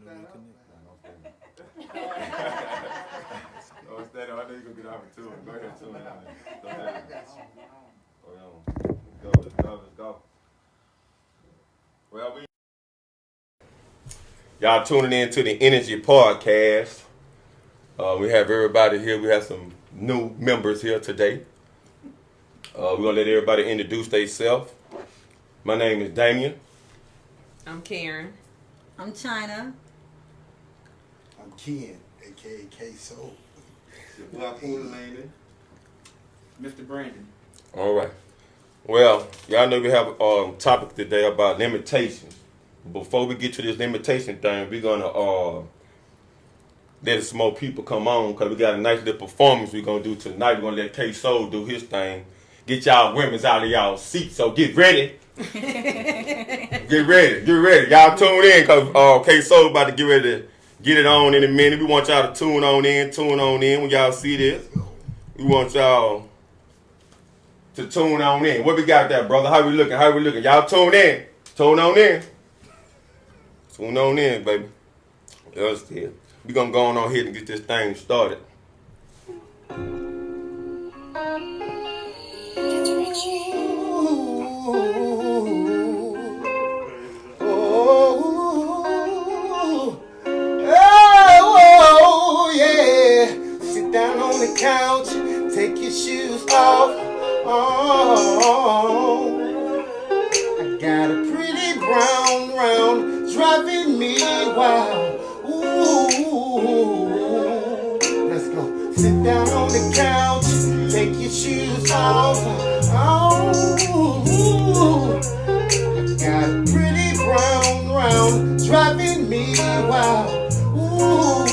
Oh, stand up. I know you're going to get off it too. Go ahead, tune in. Go ahead. Hold on. Let's go. Well, y'all tuning in to the Energy Podcast. We have everybody here. We have some new members here today. We're going to let everybody introduce themselves. My name is Damien. I'm Karen. I'm China. I'm Ken, a.k.a. K-Soul. Mr. Brandon. All right. Well, y'all know we have a topic today about limitations. Before we get to this limitation thing, we're going to let some more people come on because we got a nice little performance we're going to do tonight. We're going to let K-Soul do his thing. Get y'all women's out of y'all seats, so get ready. Get ready. Y'all tune in because K-Soul about to get ready to get it on in a minute. We want y'all to tune on in when y'all see this. We want y'all to tune on in. What we got there, brother? How we looking? Y'all tune in. Tune on in, baby. Understand. We gonna go on ahead and get this thing started. Oh, yeah. Sit down on the couch, take your shoes off. Oh, I got a pretty brown round driving me wild. Ooh, let's go. Sit down on the couch, take your shoes off. Oh, I got a pretty brown round driving me wild. Ooh,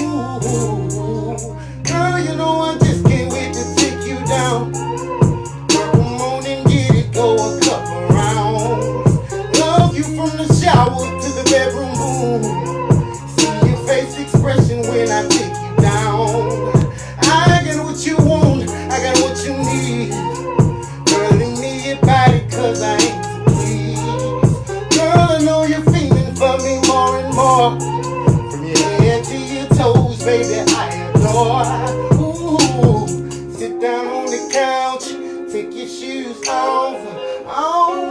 girl, you know I just can't wait to take you down. Come on and get it, go a couple rounds. Love you from the shower to the bedroom room. See your face expression when I take you down. I got what you want, I got what you need. Girl, let me your body cause I ain't to please. Girl, I know you're feeling for me more and more. From your head to your toes, baby, I adore. Ooh, sit down on the couch, take your shoes off. Oh,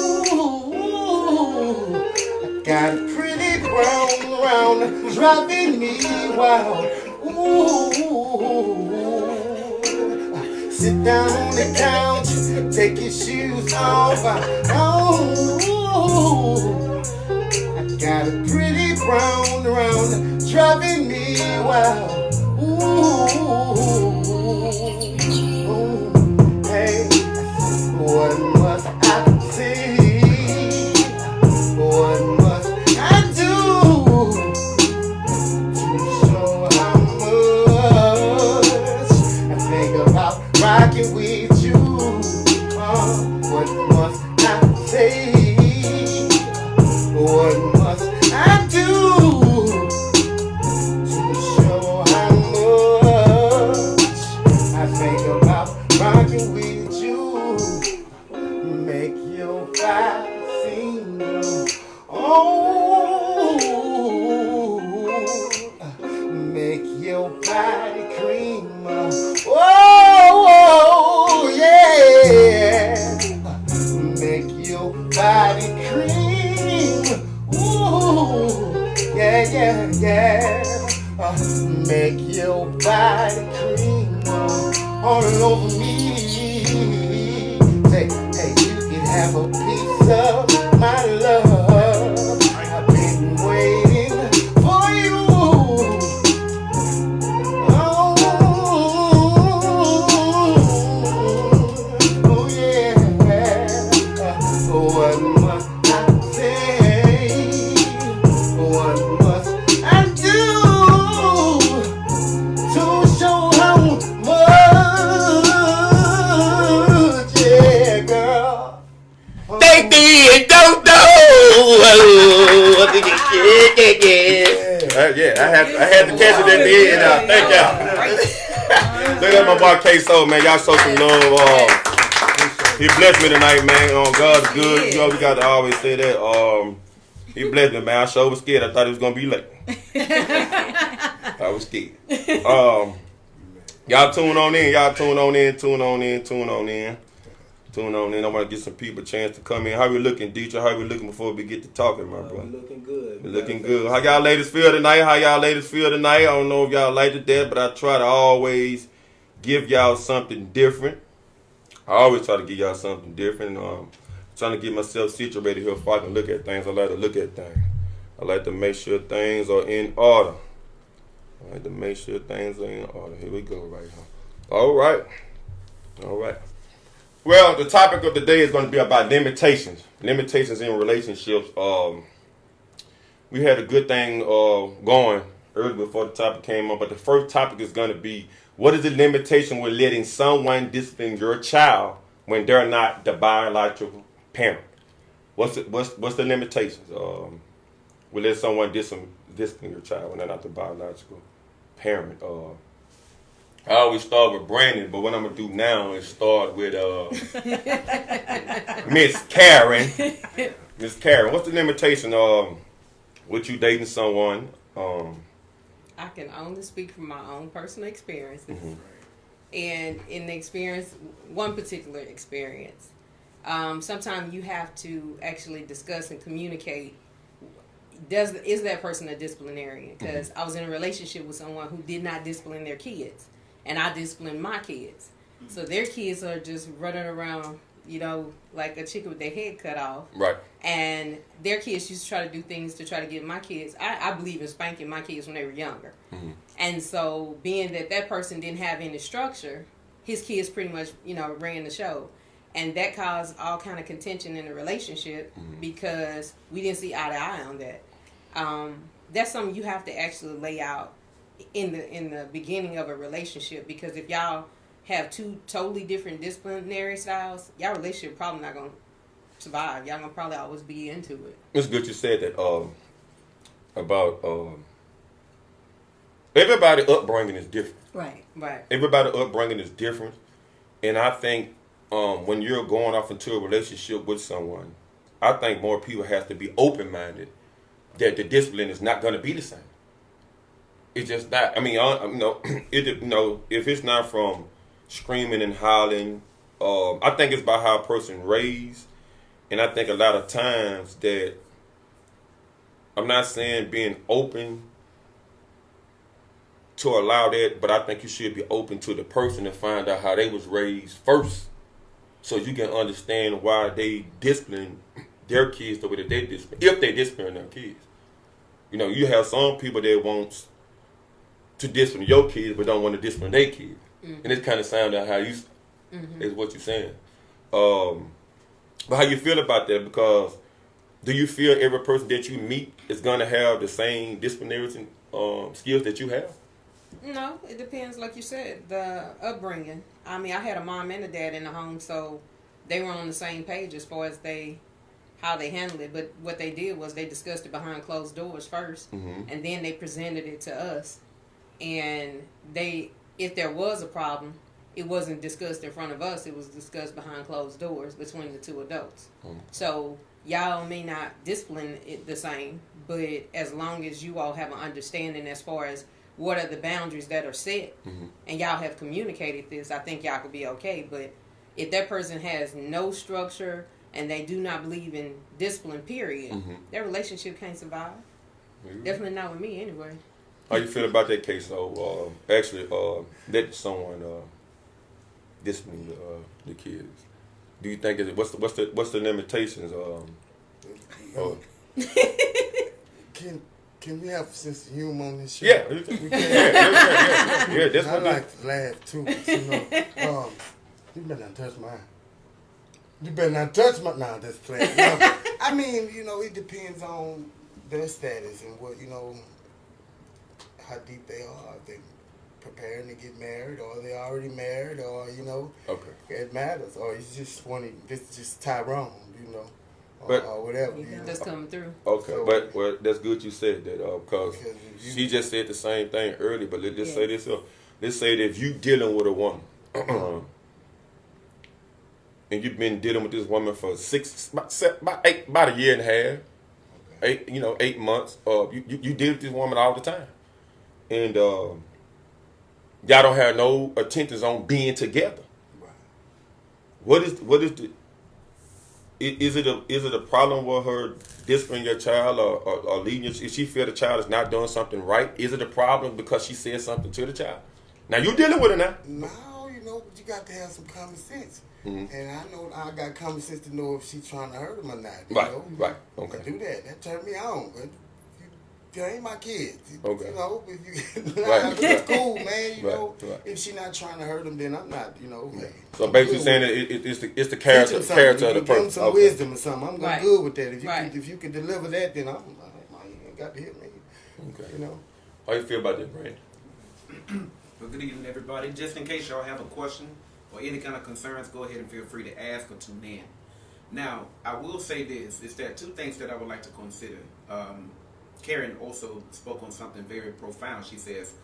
I got a pretty brown round driving me wild. Ooh, sit down on the couch, take your shoes off. Oh, I got a pretty brown round driving me wild. Ooh, hey, what must I say? What must I do to show how much I think about rocking with you? What must I say? What must I do to show how much I think about rocking with you? Make your body sing. Oh, make your body cream. Oh, yeah. Make your body cream. Ooh, yeah. Make your body cream all over me. Say, hey, you can have a piece of my love. I've been waiting for you. Oh yeah. What must I say? What must I do to show how much? Yeah, girl. They did, don't know. Yeah, I had to catch it at the end. Thank y'all. Look at my boy K-Soul, man. Y'all show some love. He blessed me tonight, man. God's good. You know, we got to always say that. He blessed me, man. I sure was scared. I thought it was gonna be late. I was scared. Y'all tune on in. Y'all tune on in. Tune on in. Tune on in. Tune on in. I want to give some people a chance to come in. How we looking, Deidre? How we looking before we get to talking, my brother? We looking good. We looking good. How y'all ladies feel tonight? How y'all ladies feel tonight? I don't know if y'all like it that, but I try to always give y'all something different. I always try to give y'all something different. Trying to get myself situated here if I can look at things. I like to look at things. I like to make sure things are in order. I like to make sure things are in order. Here we go right here. All right. All right. Well, the topic of the day is going to be about limitations. Limitations in relationships. We had a good thing going earlier before the topic came up, but the first topic is going to be, what is the limitation with letting someone discipline your child when they're not the biological parent? What's the limitations? We let someone discipline your child when they're not the biological parent. I always start with Brandon, but what I'm gonna do now is start with Miss Karen. Miss Karen, what's the limitation with you dating someone? I can only speak from my own personal experiences. Mm-hmm. And in the experience, one particular experience, sometimes you have to actually discuss and communicate. Is that person a disciplinarian? Because I was in a relationship with someone who did not discipline their kids, and I disciplined my kids. So their kids are just running around, like a chicken with their head cut off. Right. And their kids used to try to do things to try to get my kids. I believe in spanking my kids when they were younger. Mm-hmm. And so being that person didn't have any structure, his kids pretty much, ran the show. And that caused all kind of contention in the relationship because we didn't see eye to eye on that. That's something you have to actually lay out in the beginning of a relationship, because if y'all have two totally different disciplinary styles, y'all relationship probably not going to survive. Y'all going to probably always be into it. It's good you said that about everybody upbringing is different. Right. Everybody upbringing is different. And I think when you're going off into a relationship with someone, I think more people have to be open-minded that the discipline is not going to be the same. It's just not. I mean, if it's not from screaming and hollering, I think it's about how a person raised. And I think a lot of times that, I'm not saying being open to allow that, but I think you should be open to the person and find out how they was raised first, so you can understand why they discipline their kids the way that they discipline, if they discipline their kids. You have some people that want to discipline your kids but don't want to discipline their kids. Mm-hmm. And it kind of sounds like how you is what you're saying. But how you feel about that? Because do you feel every person that you meet is going to have the same disciplinary skills that you have? No, it depends, like you said, the upbringing. I mean, I had a mom and a dad in the home, so they were on the same page as far as how they handled it. But what they did was they discussed it behind closed doors first, and then they presented it to us. And if there was a problem, it wasn't discussed in front of us. It was discussed behind closed doors between the two adults. So y'all may not discipline it the same, but as long as you all have an understanding as far as what are the boundaries that are set, and y'all have communicated this, I think y'all could be okay. But if that person has no structure and they do not believe in discipline, period, their relationship can't survive. Definitely not with me, anyway. How you feel about that case? So, actually, let someone discipline the kids. Do you think what's the limitations? Can we have a sense of humor on this show? Yeah. We can. That's I what like to laugh too. You better not touch mine. You better not touch my. Nah, that's playing. No, I mean, it depends on their status and what how deep they are. If they preparing to get married, or they already married, or Okay. it matters. Or you just this is just Tyrone, or whatever. That's coming through. Okay, So, but that's good you said that because she just said the same thing earlier. But let's say this. Let's say that if you dealing with a woman, and you've been dealing with this woman for about a year and a half, 8 months. You deal with this woman all the time, and y'all don't have no intentions on being together. Right. What is the? Is it a problem with her disciplining your child or leading you? If she feel the child is not doing something right, is it a problem because she said something to the child? Now you dealing with it now. No, but you got to have some common sense. Mm-hmm. And I know I got common sense to know if she's trying to hurt him or not. Right, know? right, okay. Do that. That turned me on. But you ain't my kids. Okay. If you Right. it's cool, man. Right. If she not trying to hurt him, then I'm not. Hey, So basically saying that it's the character of the person. Give him some wisdom or something. I'm Right. good with that. If you can deliver that, then I ain't got to hit me. Okay. How you feel about that, Brandon? Well, good evening, everybody. Just in case y'all have a question or any kind of concerns, go ahead and feel free to ask or tune in. Now, I will say this, is there are two things that I would like to consider. Karen also spoke on something very profound. She says,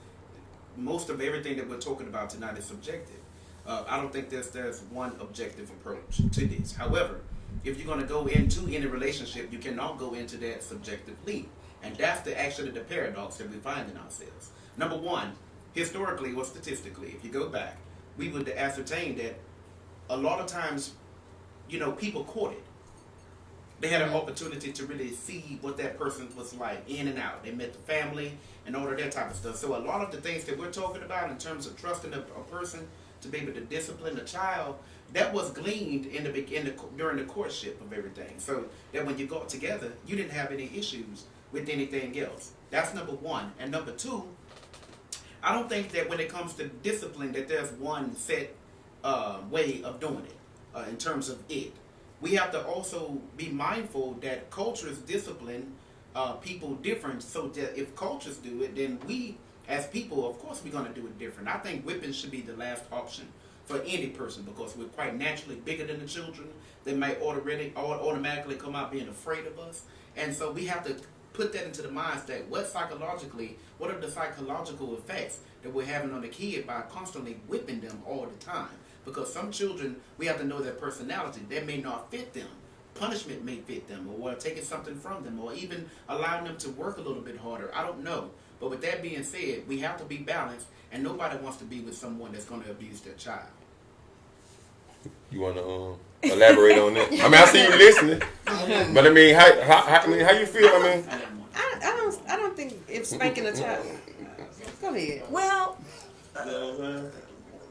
most of everything that we're talking about tonight is subjective. I don't think there's one objective approach to this. However, if you're going to go into any relationship, you cannot go into that subjectively. And that's actually the paradox that we find in ourselves. Number one, historically or statistically, if you go back, we would ascertain that a lot of times, people courted. They had an opportunity to really see what that person was like in and out. They met the family and all of that type of stuff. So a lot of the things that we're talking about in terms of trusting a person to be able to discipline a child, that was gleaned during the courtship of everything. So that when you got together, you didn't have any issues with anything else. That's number one. And number two, I don't think that when it comes to discipline that there's one set way of doing it in terms of it. We have to also be mindful that cultures discipline people different, so that if cultures do it, then we as people, of course, we're going to do it different. I think whipping should be the last option for any person because we're quite naturally bigger than the children. They might automatically come out being afraid of us. And so we have to put that into the mind that what are the psychological effects that we're having on the kid by constantly whipping them all the time. Because some children, we have to know their personality. That may not fit them. Punishment may fit them, or taking something from them, or even allowing them to work a little bit harder. I don't know. But with that being said, we have to be balanced, and nobody wants to be with someone that's going to abuse their child. You want to elaborate on that? I mean, I see you listening, but I mean, how you feel? I don't think it's spanking a child. Go ahead. Well,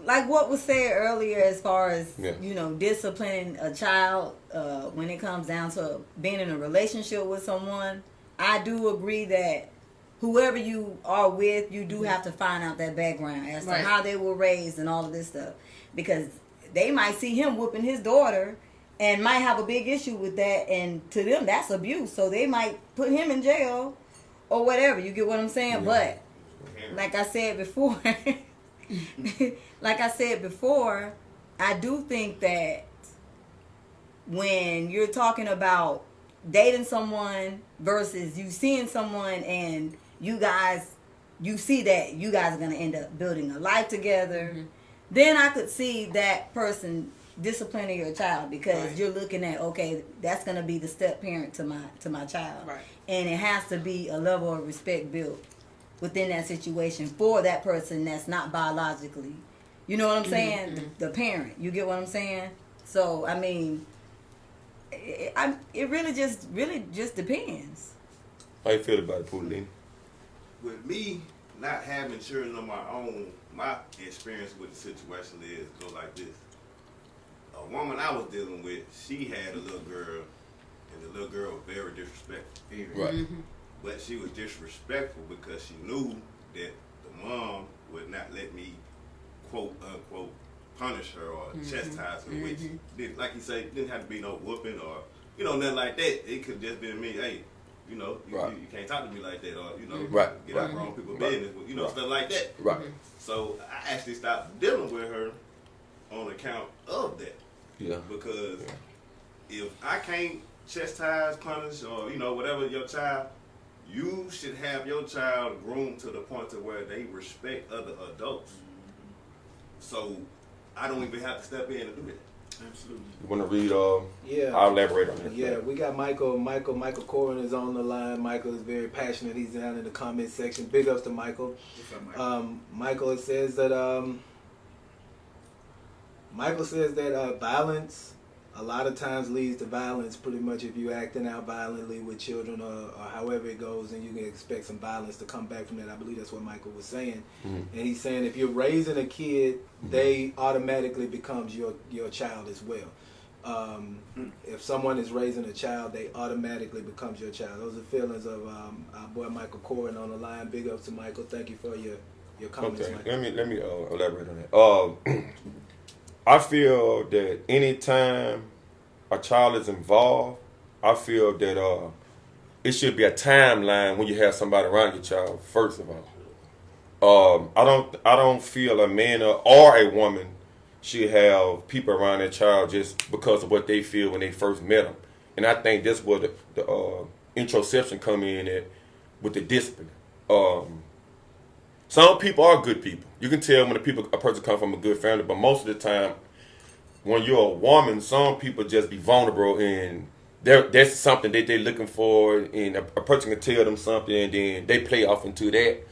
like what was said earlier, as far as disciplining a child when it comes down to being in a relationship with someone, I do agree that whoever you are with, you do have to find out that background as to how they were raised and all of this stuff, because they might see him whooping his daughter and might have a big issue with that, and to them that's abuse, so they might put him in jail or whatever. You get what I'm saying? But like I said before, I do think that when you're talking about dating someone versus you seeing someone and you see that you guys are going to end up building a life together, then I could see that person disciplining your child, because you're looking at, okay, that's going to be the step parent to my child. Right. And it has to be a level of respect built within that situation for that person that's not biologically, you know what I'm saying, the parent. You get what I'm saying? So, I mean, it really just depends. How you feel about it, Poodalini? With me not having children of my own, my experience with the situation goes like this. A woman I was dealing with, she had a little girl, and the little girl was very disrespectful. Right. But she was disrespectful because she knew that the mom would not let me, quote unquote, punish her or chastise her, which, like you say, didn't have to be no whooping or, nothing like that. It could just been me, hey, you can't talk to me like that, or, get out wrong people's business, stuff like that. Right. So I actually stopped dealing with her on account of that. Yeah. Because if I can't chastise, punish, or, whatever your child, you should have your child groomed to the point to where they respect other adults. So I don't even have to step in and do that. Absolutely. You want to read? Yeah. I'll elaborate on that. Yeah, we got Michael. Michael Corin is on the line. Michael is very passionate. He's down in the comment section. Big ups to Michael. What's up, Michael? Michael says that violence a lot of times leads to violence. Pretty much, if you're acting out violently with children or however it goes, then you can expect some violence to come back from that. I believe that's what Michael was saying. And he's saying if you're raising a kid, they automatically becomes your child as well. If someone is raising a child, they automatically becomes your child. Those are feelings of our boy Michael Corin on the line. Big ups to Michael. Thank you for your comments, Okay, Michael. let me elaborate on that. I feel that anytime a child is involved, I feel that it should be a timeline when you have somebody around your child. First of all, I don't feel a man or a woman should have people around their child just because of what they feel when they first met them. And I think that's where the introception come in at with the discipline. Some people are good people. You can tell when a person comes from a good family, but most of the time, when you're a woman, some people just be vulnerable, and that's something that they're looking for, and a person can tell them something, and then they play off into that.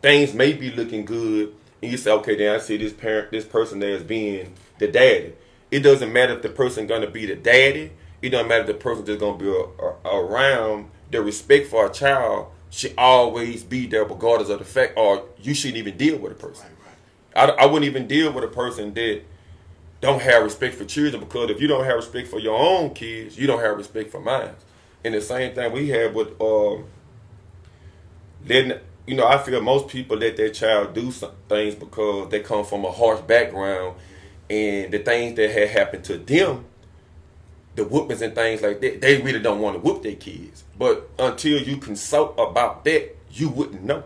Things may be looking good, and you say, okay, then I see this person there as being the daddy. It doesn't matter if the person gonna be the daddy. It doesn't matter if the person just gonna be around. The respect for a child should always be there, regardless of the fact, or you shouldn't even deal with a person. I wouldn't even deal with a person that don't have respect for children, because if you don't have respect for your own kids, you don't have respect for mine. And the same thing we have with letting, I feel most people let their child do some things because they come from a harsh background, and the things that had happened to them, the whoopings and things like that, they really don't want to whoop their kids. But until you consult about that, you wouldn't know.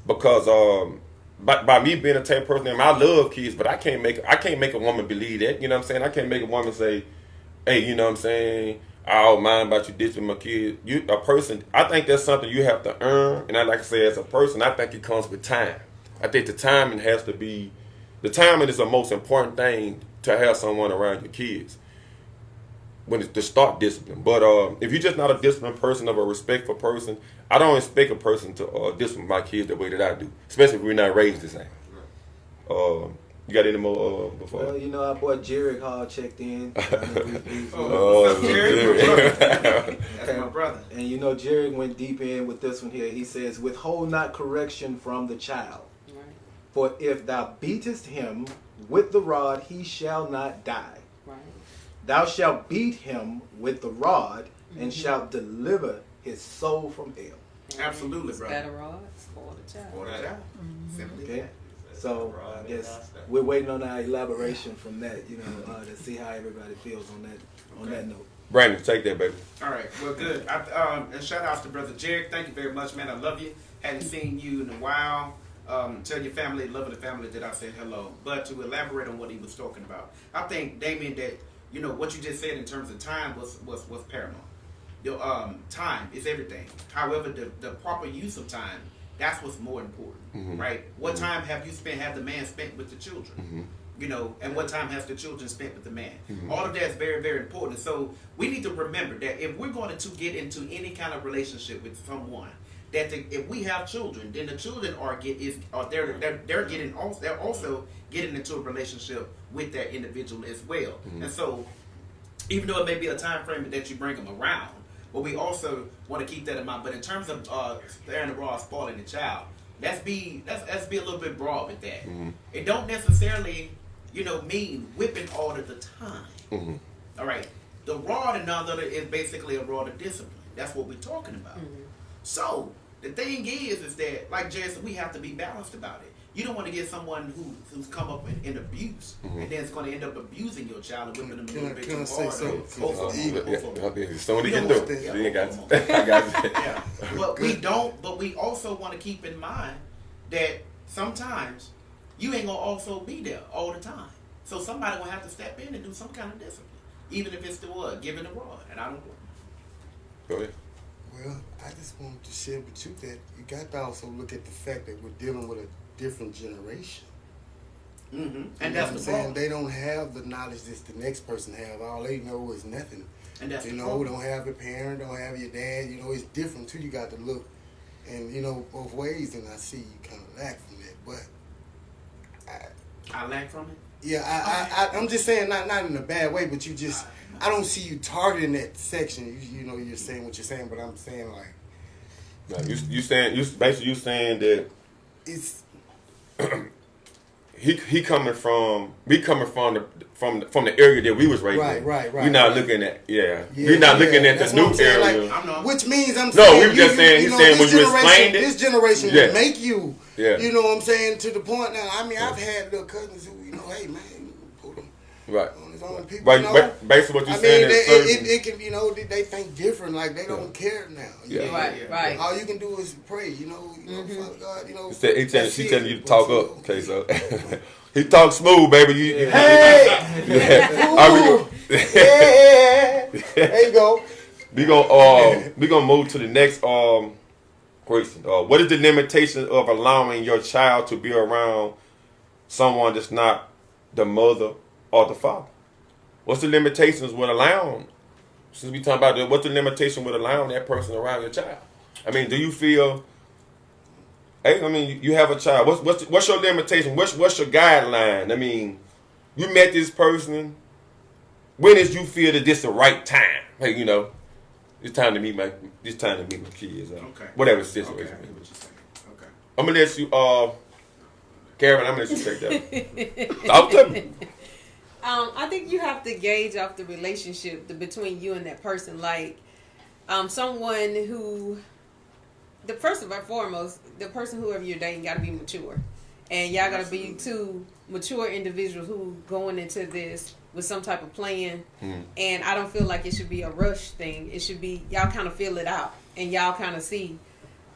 Because by me being a type of person, I love kids, but I can't make a woman believe that. You know what I'm saying? I can't make a woman say, hey, you know what I'm saying, I don't mind about you ditching my kid. A person, I think that's something you have to earn. And I like to say, as a person, I think it comes with time. I think the timing is the most important thing to have someone around your kids when it's to start discipline. But if you're just not a disciplined person, of a respectful person, I don't expect a person to discipline my kids the way that I do, especially if we're not raised the same. You got any more before? Well, our boy Jerry Hall checked in. Jerry? That's my brother. And Jerry went deep in with this one here. He says, withhold not correction from the child. Right. For if thou beatest him with the rod, he shall not die. Right. Thou shalt beat him with the rod, and shalt deliver his soul from hell. Absolutely, brother. Scatter rods for the child. For the child. Simply Okay? that. So I guess we're waiting on our elaboration from that, to see how everybody feels on that note. Brandon, take that, baby. All right, well, good. And shout out to Brother Jared. Thank you very much, man. I love you. Hadn't seen you in a while. Tell your family, love of the family, that I said hello. But to elaborate on what he was talking about, I think, Damien, that what you just said in terms of time was paramount. Time is everything. However, the proper use of time, that's what's more important, right? What time have the man spent with the children? And what time has the children spent with the man? All of that is very, very important. So we need to remember that if we're going to get into any kind of relationship with someone, that if we have children, then the children they're also getting into a relationship with that individual as well. And so, even though it may be a time frame that you bring them around, but we also want to keep that in mind. But in terms of sparing the rod, spoiling the child, let's be a little bit broad with that. It don't necessarily, mean whipping all of the time. All right, the rod and another is basically a rod of discipline. That's what we're talking about. So the thing is that, like Jay said, we have to be balanced about it. You don't want to get someone who's come up in abuse, and then it's going to end up abusing your child and whipping them a little bit too hard. Somebody can do it. You ain't got it. I got it. Yeah. But we also want to keep in mind that sometimes you ain't gonna also be there all the time. So somebody gonna have to step in and do some kind of discipline, even if it's giving the rod. And I don't know. Go ahead. Well, I just wanted to share with you that you got to also look at the fact that we're dealing with a different generation. And You know that's what the I'm saying? problem. They don't have the knowledge that the next person have. All they know is nothing. And that's You the know, problem. don't have a parent, don't have your dad. You know, it's different too. You got to look, and you know, both ways. And I see you kind of lack from that, but I lack from it. yeah, I'm just saying, not in a bad way, but you just, I don't see you targeting that section. You know, you're saying what you're saying, but I'm saying like, Now, you saying that it's we coming from the area that we was raised Right, in. right, We're not right. looking at Yeah, we're not looking at that's the what new I'm saying, area. like, I'm not. which means I'm No, saying we were just saying- he's know, saying this when you generation- explained it- this generation Yeah. will make you. Yeah. You know what I'm saying, to the point now. I mean, I've had little cousins who, you know, hey man, put them Right. on his own people. Right. You know? Basically, what I you're mean, saying is certain. it can, you know, they think different. Like they don't care now. You Yeah. know? Right. All you can do is pray. You know, Father God. You know, She that's telling it. you to But talk you up. know, Okay, so he talks smooth, baby. You Hey, yeah. All right, ooh, yeah. There you go. we gonna move to the next question. What is the limitation of allowing your child to be around someone that's not the mother or the father? What's the limitations with allowing? Since we talking about what's the limitation with allowing that person around your child? I mean, do you feel? Hey, I mean, you have a child. What's your limitation? What's your guideline? I mean, you met this person. When did you feel that this the right time? Hey, you know, it's time to meet my kids. Okay. Whatever the Okay. situation. I hear what you're saying. Okay. I'm gonna let you, Karen. I'm gonna let you take that. Talk to me. I think you have to gauge off the relationship between you and that person. Like, someone who, first and foremost, the person whoever you're dating got to be mature, and y'all got to be two mature individuals who going into this with some type of plan. And I don't feel like it should be a rush thing. It should be y'all kind of feel it out and y'all kind of see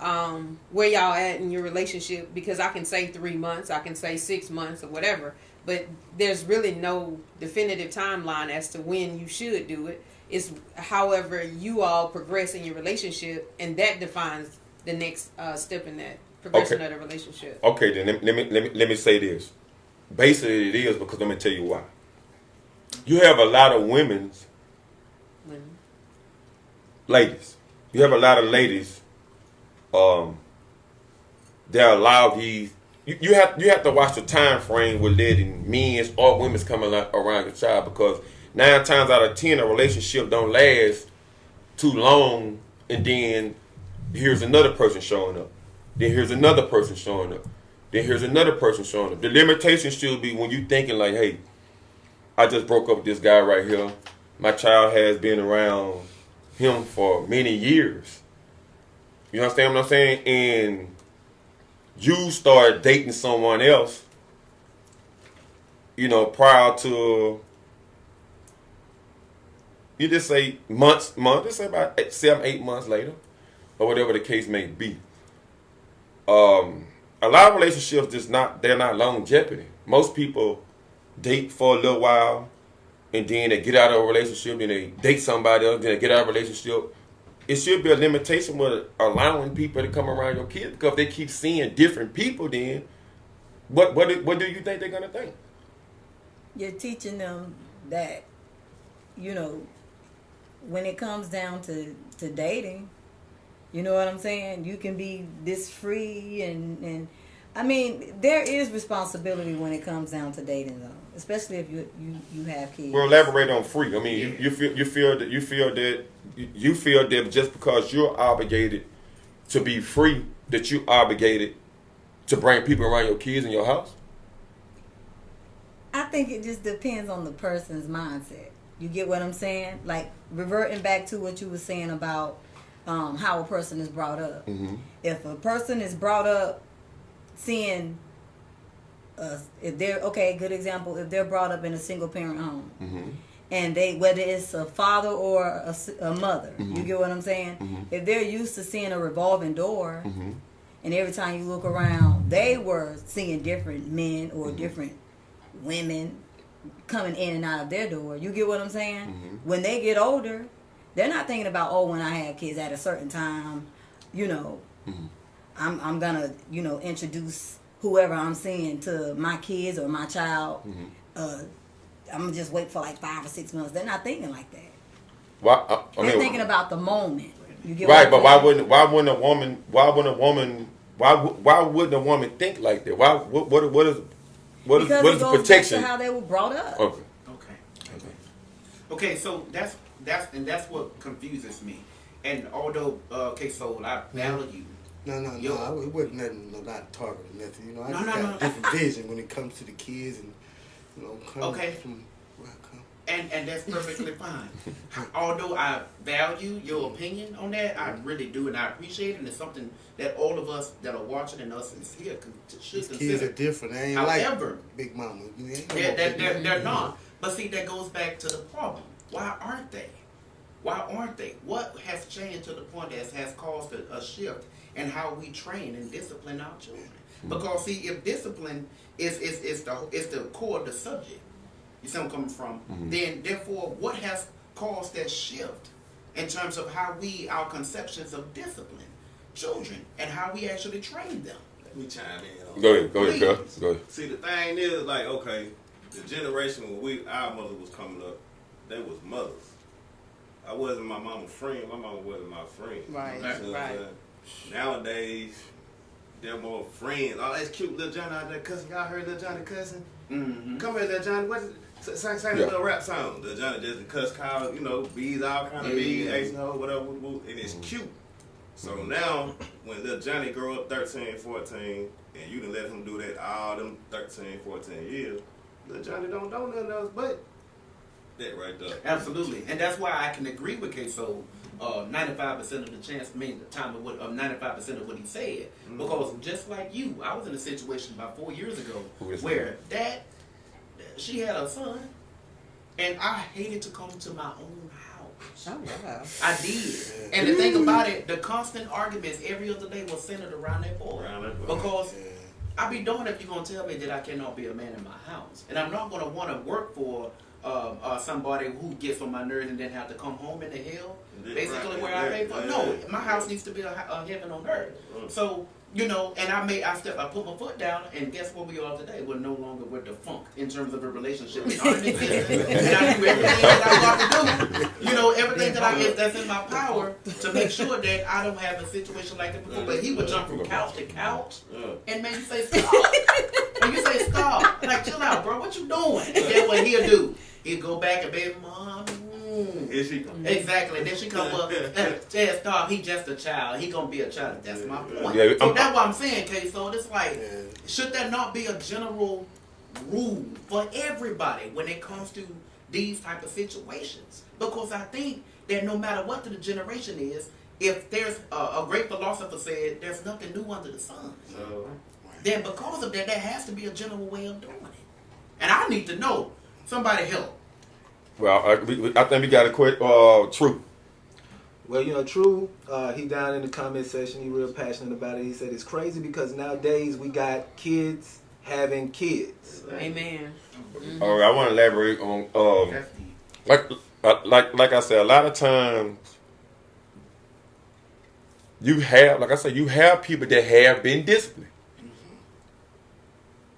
where y'all at in your relationship, because I can say 3 months, I can say 6 months or whatever, but there's really no definitive timeline as to when you should do it. It's however you all progress in your relationship, and that defines the next step in that progression of the relationship. Okay, then let me say this. Basically, it is because let me tell you why. You have a lot of ladies. You have a lot of ladies. They allow these. You have to watch the time frame with letting men's or women's coming around your child, because 9 times out of 10 a relationship don't last too long, and then here's another person showing up. Then here's another person showing up. Then here's another person showing up. The limitation should be when you thinking like, hey, I just broke up with this guy right here. My child has been around him for many years. You understand what I'm saying? And you start dating someone else, you know, prior to, you just say months, let's say about 7, 8 months later, or whatever the case may be. A lot of relationships they're not longevity. Most people date for a little while, and then they get out of a relationship, then they date somebody else, then they get out of a relationship. It should be a limitation with allowing people to come around your kids, because if they keep seeing different people, then what do you think they're gonna think? You're teaching them that, you know, when it comes down to dating, you know what I'm saying? You can be this free and I mean, there is responsibility when it comes down to dating, though, especially if you have kids. Well, elaborate on free. I mean, you feel that just because you're obligated to be free, that you're obligated to bring people around your kids in your house. I think it just depends on the person's mindset. You get what I'm saying? Like, reverting back to what you were saying about how a person is brought up. Mm-hmm. If a person is brought up seeing, if they're, okay, good example, if they're brought up in a single parent home, Mm-hmm. and they, whether it's a father or a mother, Mm-hmm. you get what I'm saying? Mm-hmm. If they're used to seeing a revolving door, Mm-hmm. and every time you look around, they were seeing different men or different women coming in and out of their door. You get what I'm saying? Mm-hmm. When they get older, they're not thinking about, oh, when I have kids at a certain time, you know, Mm-hmm. I'm gonna, you know, introduce whoever I'm seeing to my kids or my child, Mm-hmm. I'm gonna just wait for like 5 or 6 months. They're not thinking like that. Why? They're thinking about the moment. You get Right, what but I'm saying? why wouldn't a woman think like that? Why? What is Because what it is the goes protection? back to how they were brought up. Okay. Okay, so that's what confuses me. And although, so I value. No. It wasn't nothing, not target or nothing. You know, I No, just no, got no. a different vision when it comes to the kids and, coming Okay. from where I come. And that's perfectly fine. Although I value your opinion on that, I really do, and I appreciate it, and it's something that all of us that are watching and us is here should These kids consider. are different. They ain't However, like Big Mama. You ain't they're not. But see, that goes back to the problem. Why aren't they? Why aren't they? What has changed to the point that has caused a shift in how we train and discipline our children? Because see, if discipline is the core of the subject, you see where I'm coming from, then therefore what has caused that shift in terms of how our conceptions of discipline children and how we actually train them? Let me chime in. On Go ahead, Please. Go ahead. See, the thing is, like, okay, the generation when our mother was coming up, they was mothers. I wasn't my mama's friend. My mama wasn't my friend. Right, So, right. Nowadays, they're more friends. Oh, that's cute, little Johnny out there cussing. Y'all heard little Johnny cussing? Mm-hmm. Come here, little Johnny. What's it? Sing a little rap song. Little Johnny just the cuss call, bees, all kind of bees, Ace and Ho, whatever, and it's cute. So now, when little Johnny grow up 13, 14, and you done let him do that all them 13, 14 years, little Johnny don't know nothing else but that right there. Absolutely, and that's why I can agree with K-So. 95% of the chance, the time of 95% of what he said, because just like you, I was in a situation about 4 years ago where she had a son, and I hated to come to my own house. Oh, wow. I did, and the thing about it, the constant arguments every other day was centered around that boy, because. I'd be darned if you're going to tell me that I cannot be a man in my house. And I'm not going to want to work for somebody who gets on my nerves and then have to come home in the hell, basically where I pay for. No, my house needs to be a heaven on earth. So, and I put my foot down, and guess where we are today? We're no longer defunct in terms of a relationship. It aren't existing. And I do everything that I got to do, everything that I get that's in my power to make sure that I don't have a situation like that before. But he would jump from couch to couch and make you say stop. And you say stop. Like, chill out, bro. What you doing? And then what he'll do, he'll go back and baby, mom. Here she come. Exactly. Then she come up and says, stop, he just a child. He gonna be a child. That's my point. Yeah, So that's what I'm saying, K-So. It's like, should there not be a general rule for everybody when it comes to these type of situations? Because I think that no matter what the generation is, if there's a great philosopher said, there's nothing new under the sun. Then because of that, there has to be a general way of doing it. And I need to know. Somebody help. Well, I think we got a quick True. Well, True, he down in the comment section, he real passionate about it. He said it's crazy because nowadays we got kids having kids. Amen. All right, I want to elaborate on like I said, a lot of times you have people that have been disciplined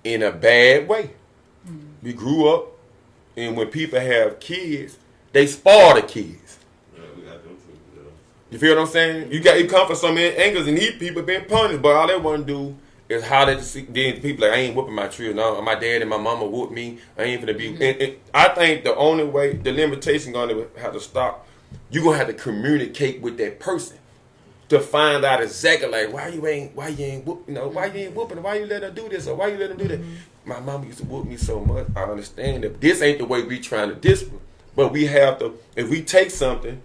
in a bad way. We grew up, and when people have kids, they spoil the kids. Yeah, we got them too. Yeah. You feel what I'm saying? You come from so many angles, and these people been punished, but all they want to do is holler to see. Then people like, I ain't whooping my children. No, my dad and my mama whooped me. I ain't finna be. And I think the only way the limitation gonna have to stop. You gonna have to communicate with that person to find out exactly like why you ain't whooping, why you ain't whooping, why you let her do this or why you let him do that. My mama used to whoop me so much. I understand that this ain't the way we trying to discipline, but we have to. If we take something,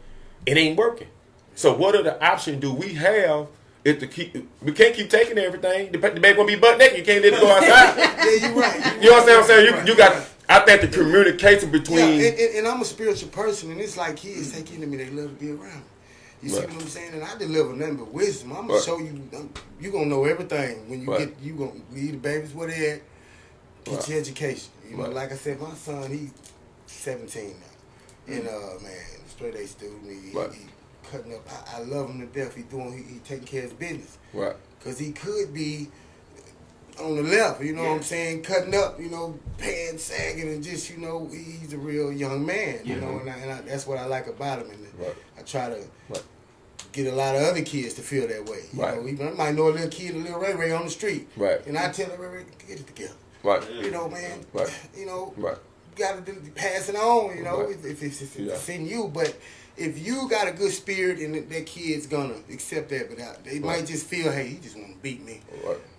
it ain't working. So what other option do we have? Is to keep. We can't keep taking everything. The baby gonna be butt naked. You can't let it go outside. Yeah, you're right. You understand what I'm saying? You got. I think the communication between. Yeah, and I'm a spiritual person, and it's like kids take into me. They love to be around me. You see what I'm saying? And I deliver nothing but wisdom. I'm gonna show you. You gonna know everything when you get. You gonna leave the babies where they at. Get your education. Like I said, my son, he's 17 now, and man, straight A student. He cutting up. I love him to death. He taking care of his business. Right. Cause he could be on the left, you know what I'm saying, cutting up, you know, pants sagging, and just, you know, he's a real young man, you know, and I, that's what I like about him. And I try to get a lot of other kids to feel that way. You know, you might know a little kid, a little Ray Ray on the street, and I tell Ray Ray, get it together. You know, man, you know, you got to pass it on, you know, if it's in you, but if you got a good spirit and that kid's gonna accept that, but they might just feel, hey, he just want to beat me.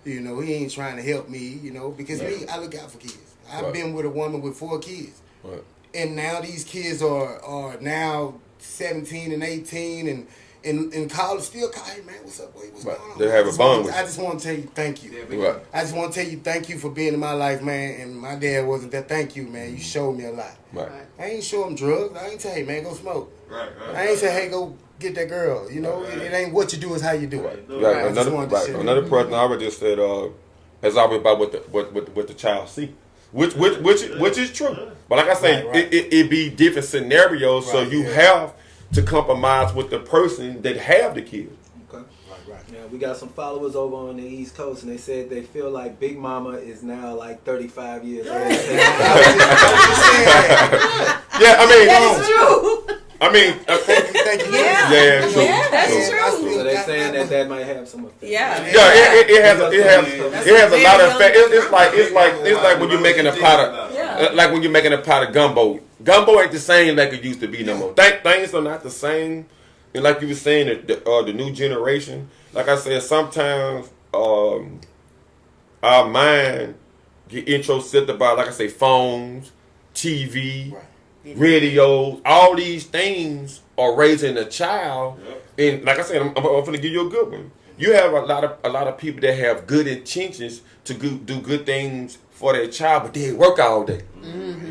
You know, he ain't trying to help me, you know, because me, I look out for kids. I've been with a woman with 4 kids. And now these kids are now 17 and 18 and in college, still call, hey man, what's up, boy? What's going on? They have a bond with you. I just want to tell you thank you. I just want to tell you thank you for being in my life, man. And my dad wasn't that. Thank you, man. You showed me a lot. I ain't show him drugs. I ain't say, hey man, go smoke. I ain't say, hey, go get that girl. You know, it ain't what you do, it's how you do it. Another person I already just said, it's always about what the child see. Which is true. But like I say, it be different scenarios, so you have to compromise with the person that have the kid. Okay. Now we got some followers over on the East Coast, and they said they feel like Big Mama is now like 35 years old. Yeah, I mean, That is true. I mean, thank you. Yeah, true. that's true. So they're saying that might have some effect. It has a lot of effect. It's like when you're making a pot of gumbo. Gumbo ain't the same like it used to be no more. Things are not the same. And like you were saying, the new generation. Like I said, sometimes our mind get introspected by, like I say, phones, TV, radios. All these things are raising a child. And like I said, I'm going to give you a good one. You have a lot of people that have good intentions to do good things for their child, but they work all day.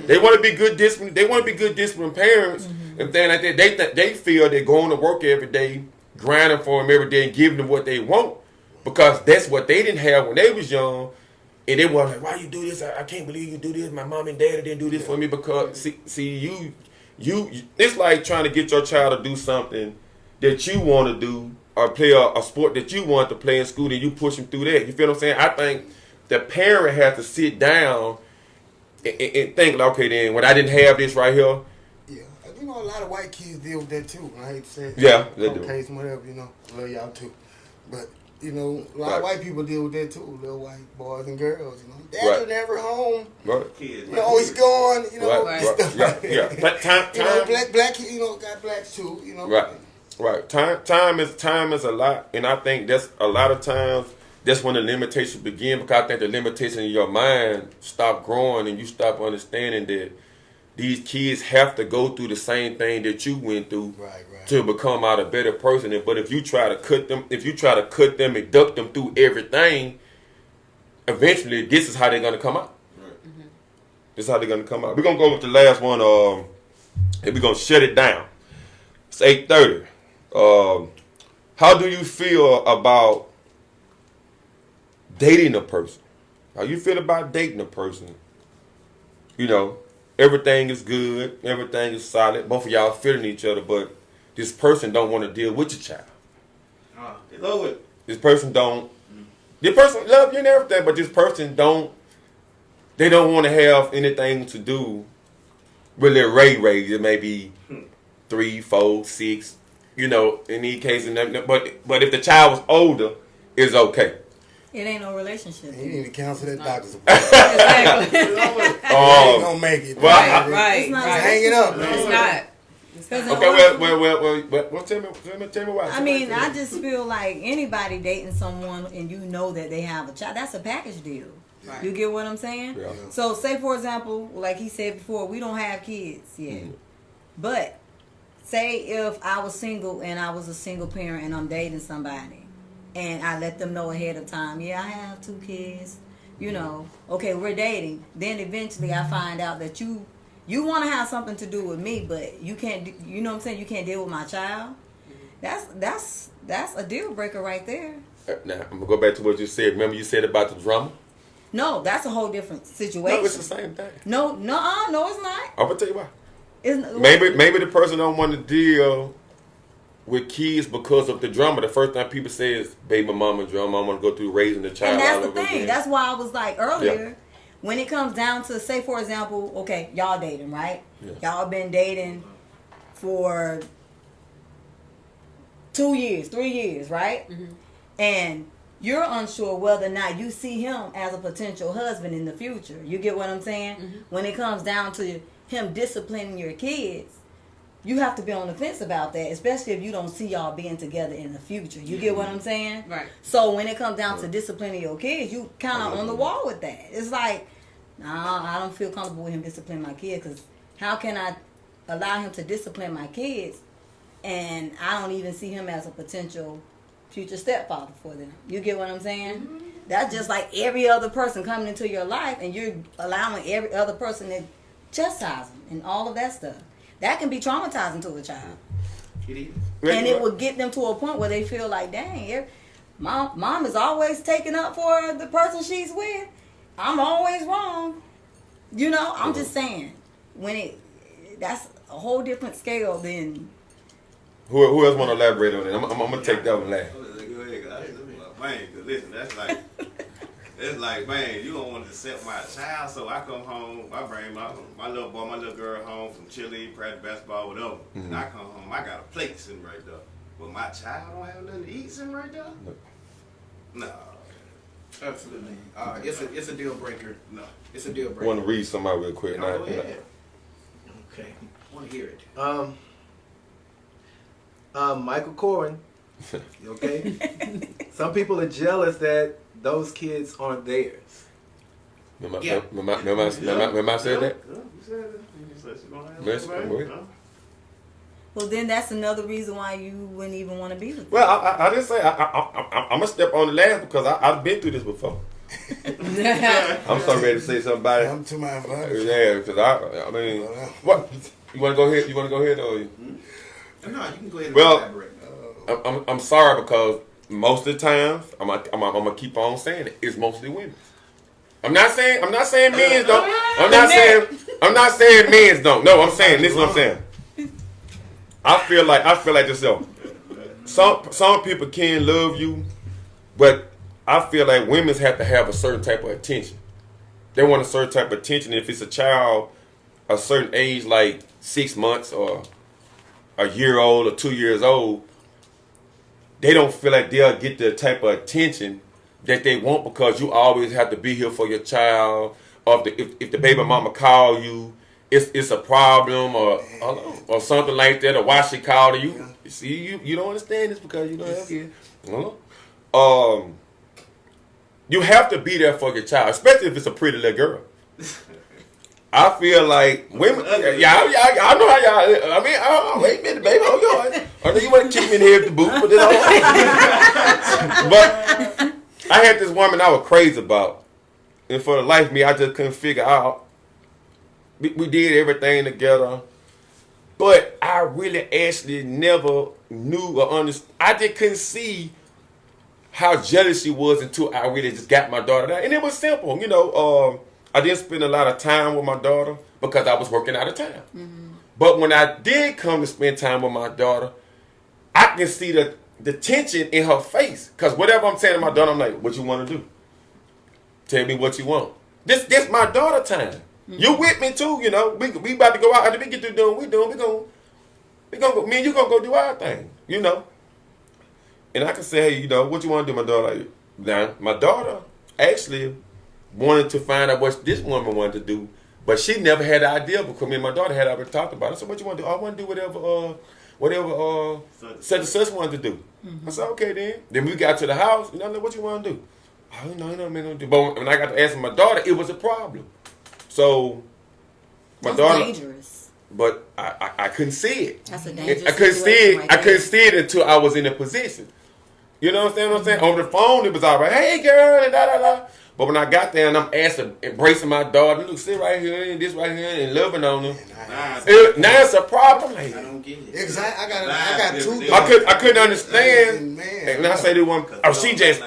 They want to be good discipline. They want to be good disciplined parents, and then like that, they feel they're going to work every day, grinding for them every day, and giving them what they want, because that's what they didn't have when they was young, and they were like, "Why you do this? I can't believe you do this. My mom and daddy didn't do this for me." Because see you, it's like trying to get your child to do something that you want to do, or play a sport that you want to play in school, and you push them through that. You feel what I'm saying? I think the parent has to sit down and think, like, okay, then when I didn't have this right here. Yeah, you know, a lot of white kids deal with that too. I hate to say it. Yeah, they do. Case, whatever, you know, love y'all too. But you know, a lot of white people deal with that too. Little white boys and girls, you know, dad's never home. Kids, you know, he's gone. You know, stuff like that. Yeah. But time, you know, black, you know, got blacks too. You know, right. Time is a lot, and I think that's a lot of times. That's when the limitations begin, because I think the limitation in your mind stop growing and you stop understanding that these kids have to go through the same thing that you went through to become out a better person. But if you try to cut them, and duck them through everything, eventually this is how they're gonna come out. This is how they're gonna come out. We're gonna go with the last one, and we're gonna shut it down. It's 8:30. How do you feel about dating a person? How you feel about dating a person? You know, everything is good, everything is solid. Both of y'all feeling each other, but this person don't want to deal with your child. It's over. This person don't. This person love you and everything, but this person don't. They don't want to have anything to do with their Ray. It may be 3, 4, 6. You know, in these cases, but if the child was older, it's okay. It ain't no relationship. You need to cancel that doctor's appointment. Exactly. You ain't gonna make it. Right. It's not Hang it up. It's not. Okay, well, tell me why. I mean, I just feel like anybody dating someone and you know that they have a child, that's a package deal. Right. You get what I'm saying? Yeah. So, say for example, like he said before, we don't have kids yet. But say if I was single and I was a single parent and I'm dating somebody, and I let them know ahead of time, I have 2 kids, you know, okay, we're dating. Then eventually I find out that you want to have something to do with me, but you can't, you know what I'm saying, you can't deal with my child. That's a deal breaker right there. Now, I'm going to go back to what you said. Remember you said about the drama? No, that's a whole different situation. No, it's the same thing. No, it's not. I'm going to tell you why. It's, Maybe the person don't want to deal with kids because of the drama. The first time people say is baby mama drama. I want to go through raising the child. And that's all the over thing. again. That's why I was like earlier, Yeah. when it comes down to, say for example, okay, y'all dating, right? Yeah. Y'all been dating for 2 years, 3 years, right? And you're unsure whether or not you see him as a potential husband in the future. You get what I'm saying? When it comes down to him disciplining your kids, you have to be on the fence about that, especially if you don't see y'all being together in the future. You get what I'm saying? Right. So when it comes down to disciplining your kids, you kind of on the wall with that. It's like, nah, I don't feel comfortable with him disciplining my kids, because how can I allow him to discipline my kids and I don't even see him as a potential future stepfather for them? You get what I'm saying? That's just like every other person coming into your life, and you're allowing every other person to chastise them and all of that stuff. That can be traumatizing to a child. It is. And it would get them to a point where they feel like, dang, mom is always taking up for the person she's with. I'm always wrong. You know, I'm just saying, that's a whole different scale than. Who else want to elaborate on it? I'm gonna take that one last. Go ahead, guys. Man, 'cause listen, that's like, it's like, man, you don't want to accept my child, so I come home, I bring my little boy, my little girl home from Chile, practice basketball, whatever. And I come home, I got a plate sitting right there. But my child don't have nothing to eat sitting right there? No. Absolutely. It's a deal breaker. No. It's a deal I breaker. want to read somebody real quick. Go ahead. Okay. I want to hear it. Michael Corrin. Okay. Some people are jealous that those kids aren't theirs. Remember Yeah. I said that? Yeah, you said it. You said she gonna have Yes, somebody. go ahead. Huh? Well, then that's another reason why you wouldn't even want to be with them. Well, I didn't say I'm gonna step on the last because I've been through this before. I'm so ready to say something about it. I'm to my advantage. Yeah, because I mean, what you want to go ahead? You want to go ahead or you? No, you can go ahead and Well, elaborate. I'm sorry because most of the times I'm gonna keep on saying it. It's mostly women. I'm not saying men's don't. I'm not saying men's don't. No, I'm saying this is what I'm saying. I feel like yourself. Some people can love you, but I feel like women have to have a certain type of attention. They want a certain type of attention. If it's a child a certain age, like 6 months or a year old or 2 years old, they don't feel like they'll get the type of attention that they want because you always have to be here for your child. Or if the baby mama call you, it's a problem or something like that, or why she called you. You see, you don't understand this because you don't have kids. You have to be there for your child, especially if it's a pretty little girl. I feel like women, y'all know how y'all. I mean, wait a minute, baby, hold on. I know you want to keep me in here at the booth, but this But I had this woman I was crazy about, and for the life of me, I just couldn't figure out. We did everything together, but I really actually never knew or understood. I just couldn't see how jealous she was until I really just got my daughter there. And it was simple, you know. I didn't spend a lot of time with my daughter because I was working out of town. Mm-hmm. But when I did come to spend time with my daughter, I can see the tension in her face. Because whatever I'm saying to my daughter, I'm like, what you want to do? Tell me what you want. This my daughter time. Mm-hmm. You with me too, you know. We about to go out. After we get through doing we gonna go. Me and you gonna go do our thing, you know. And I can say, hey, you know, what you want to do, my daughter? Like, now, my daughter actually wanted to find out what this woman wanted to do, but she never had an idea because me and my daughter had already talked about it. I said, what you want to do? I want to do whatever such and such wanted to do. Mm-hmm. I said, okay then. Then we got to the house, and I said, what you want to do? I don't know, man, do. But when I got to ask my daughter, it was a problem. So That's daughter dangerous. But I couldn't see it. That's a dangerous I couldn't see it. Right I couldn't see it until I was in a position. You know what I'm saying? Over the phone, it was all right. Hey, girl, and da. But when I got there and I'm embracing my daughter, look, sit right here and this right here and loving on her. Now it's a problem. Like, I don't get it. Exactly. I got two. I couldn't understand. And I say to one, she just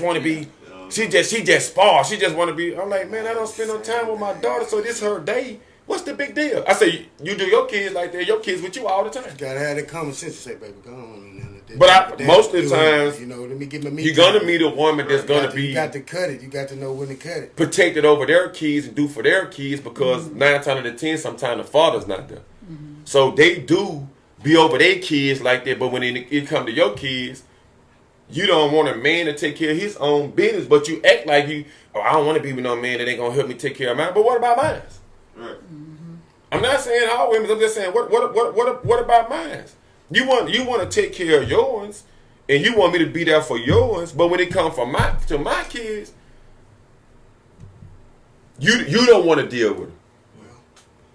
want to be. She just spar. She just want to be. I'm like, man, I don't spend no time with my daughter, so this her day. What's the big deal? I say, you do your kids like that, your kids with you all the time. You gotta have that common sense to say, baby, go on. But most of the times, you know, let me get my meat. you're gonna meet a woman that's gonna be. You got to cut it. You got to know when to cut it. Protected over their kids and do for their kids because 9 times out of 10, sometimes the father's not there. So they do be over their kids like that. But when it come to your kids, you don't want a man to take care of his own business, but you act like I don't want to be with no man that ain't gonna help me take care of mine. But what about mine? Right. I'm not saying all women. I'm just saying what about mine? You want to take care of yours, and you want me to be there for yours. But when it comes to my kids, you don't want to deal with them.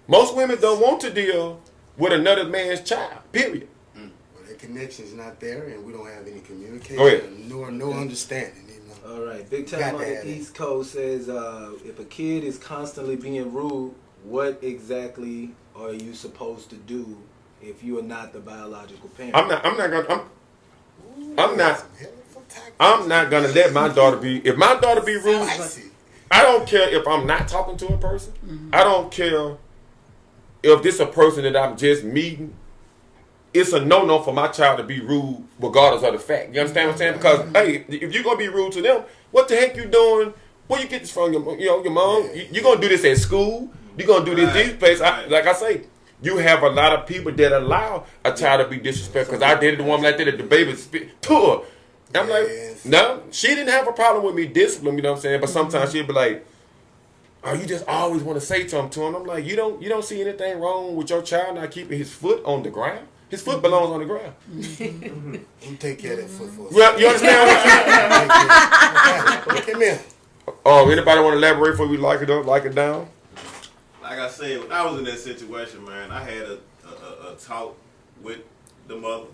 Most women don't want to deal with another man's child. Period. Well, that connection's not there, and we don't have any Go communication, ahead. nor no understanding. You know? All right, Big Time Got on to the have it. East Coast says, if a kid is constantly being rude, what exactly are you supposed to do if you are not the biological parent? I'm not gonna let my daughter be. If my daughter be rude, I don't care if I'm not talking to a person. I don't care if this a person that I'm just meeting. It's a no for my child to be rude, regardless of the fact. You understand what I'm saying? Because hey, if you're gonna be rude to them, what the heck you doing? Where you get this from? Your mom. You're gonna do this at school. You're gonna do this these places. Like I say, you have a lot of people that allow a child to be disrespectful. Because I dated a woman like that at the baby tour. I'm like, no, she didn't have a problem with me disciplining. You know what I'm saying? But sometimes she'd be like, "Oh, you just always want to say something to him." I'm like, you don't see anything wrong with your child not keeping his foot on the ground. His foot belongs on the ground. You take care of that foot for us. You understand what I'm saying? Come here. Oh, anybody want to elaborate before we like it up, like it down? Like I said, when I was in that situation, man, I had a talk with the mother,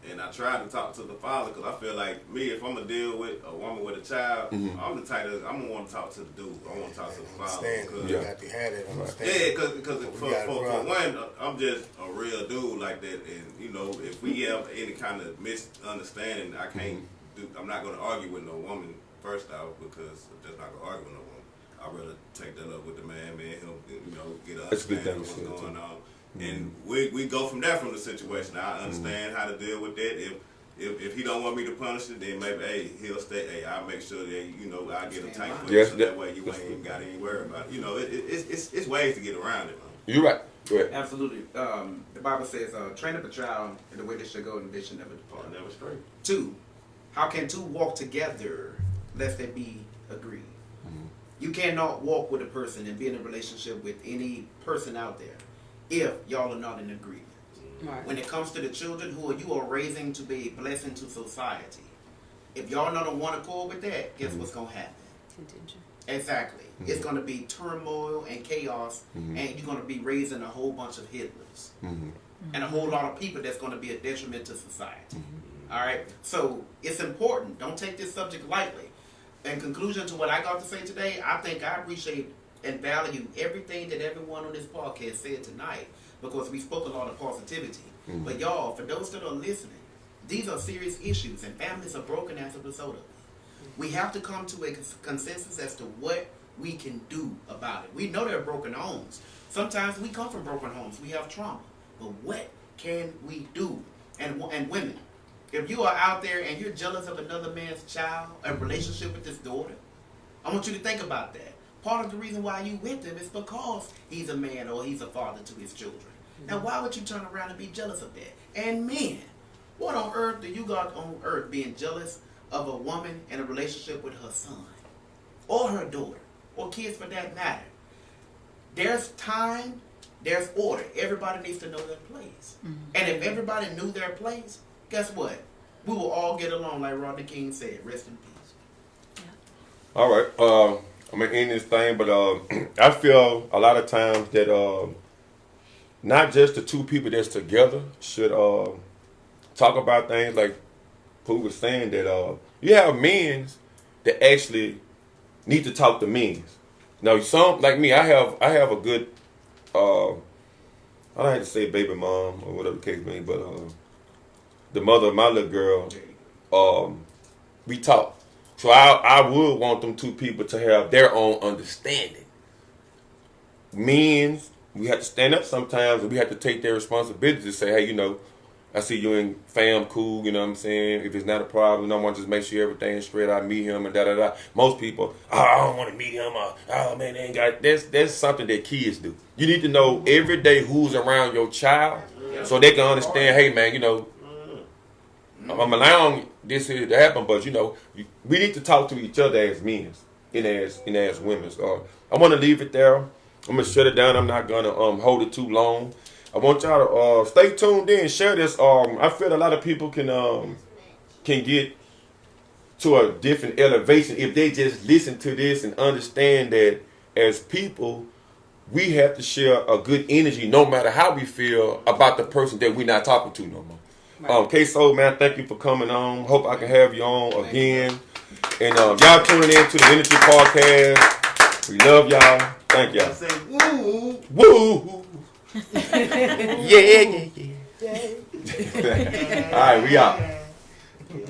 and I tried to talk to the father because I feel like if I'm gonna deal with a woman with a child, I'm the type of I'm gonna want to talk to the dude. I want to talk to the father. You got to have that understanding. Yeah, because for one, I'm just a real dude like that, and you know, if we have any kind of misunderstanding, I can't do. I'm not gonna argue with no woman first off because I'm just not gonna argue with no woman. I'd rather take that up with the man, help, you know, get an understanding of what's going on. And we go from there from the situation. I understand how to deal with that. If he don't want me to punish it, then maybe, hey, he'll stay. Hey, I'll make sure that, you know, I get a tank for you so that way you ain't even got any worry about it. You know, it's ways to get around it, man. You're right. Go ahead. Absolutely. The Bible says, train up a child in the way they should go, and they should never depart. Never straight. 2, how can two walk together lest they be agreed? You cannot walk with a person and be in a relationship with any person out there if y'all are not in agreement. Right. When it comes to the children who you are raising to be a blessing to society, if y'all not on one accord with that, guess what's going to happen? Contention. Exactly. It's going to be turmoil and chaos, and you're going to be raising a whole bunch of Hitlers and a whole lot of people that's going to be a detriment to society. All right? So it's important. Don't take this subject lightly. In conclusion to what I got to say today, I think I appreciate and value everything that everyone on this podcast said tonight because we spoke a lot of positivity. But y'all, for those that are listening, these are serious issues and families are broken as a result of it. We have to come to a consensus as to what we can do about it. We know there are broken homes. Sometimes we come from broken homes. We have trauma. But what can we do? And women, if you are out there and you're jealous of another man's child, a relationship with his daughter, I want you to think about that. Part of the reason why you with him is because he's a man or he's a father to his children. Now, why would you turn around and be jealous of that? And men, what on earth do you got on earth being jealous of a woman in a relationship with her son or her daughter or kids for that matter? There's time, there's order. Everybody needs to know their place. And if everybody knew their place, guess what? We will all get along like Rodney King said. Rest in peace. All right. I'm going to end this thing, but I feel a lot of times that not just the two people that's together should talk about things like who was saying that you have men that actually need to talk to men. Now, some, like me, I have a good, I don't have to say baby mom or whatever the case may be, but the mother of my little girl, we talk. So I would want them two people to have their own understanding. Men we have to stand up sometimes, and we have to take their responsibility to say, hey, you know, I see you in fam, cool, you know what I'm saying? If it's not a problem, I want to just make sure everything's straight. I meet him and da-da-da. Most people, I don't want to meet him. Oh, man, they ain't got... That's something that kids do. You need to know every day who's around your child so they can understand, hey, man, you know, I'm allowing this here to happen, but, you know, we need to talk to each other as men and as women. So I want to leave it there. I'm going to shut it down. I'm not going to hold it too long. I want y'all to stay tuned in, share this. I feel a lot of people can get to a different elevation if they just listen to this and understand that as people, we have to share a good energy no matter how we feel about the person that we're not talking to no more. Right. K-So, man, thank you for coming on. Hope I can have you on again. And y'all tuning in to the Energy Podcast. We love y'all. Thank y'all. I say, woo. Woo! Yeah. All right, we out.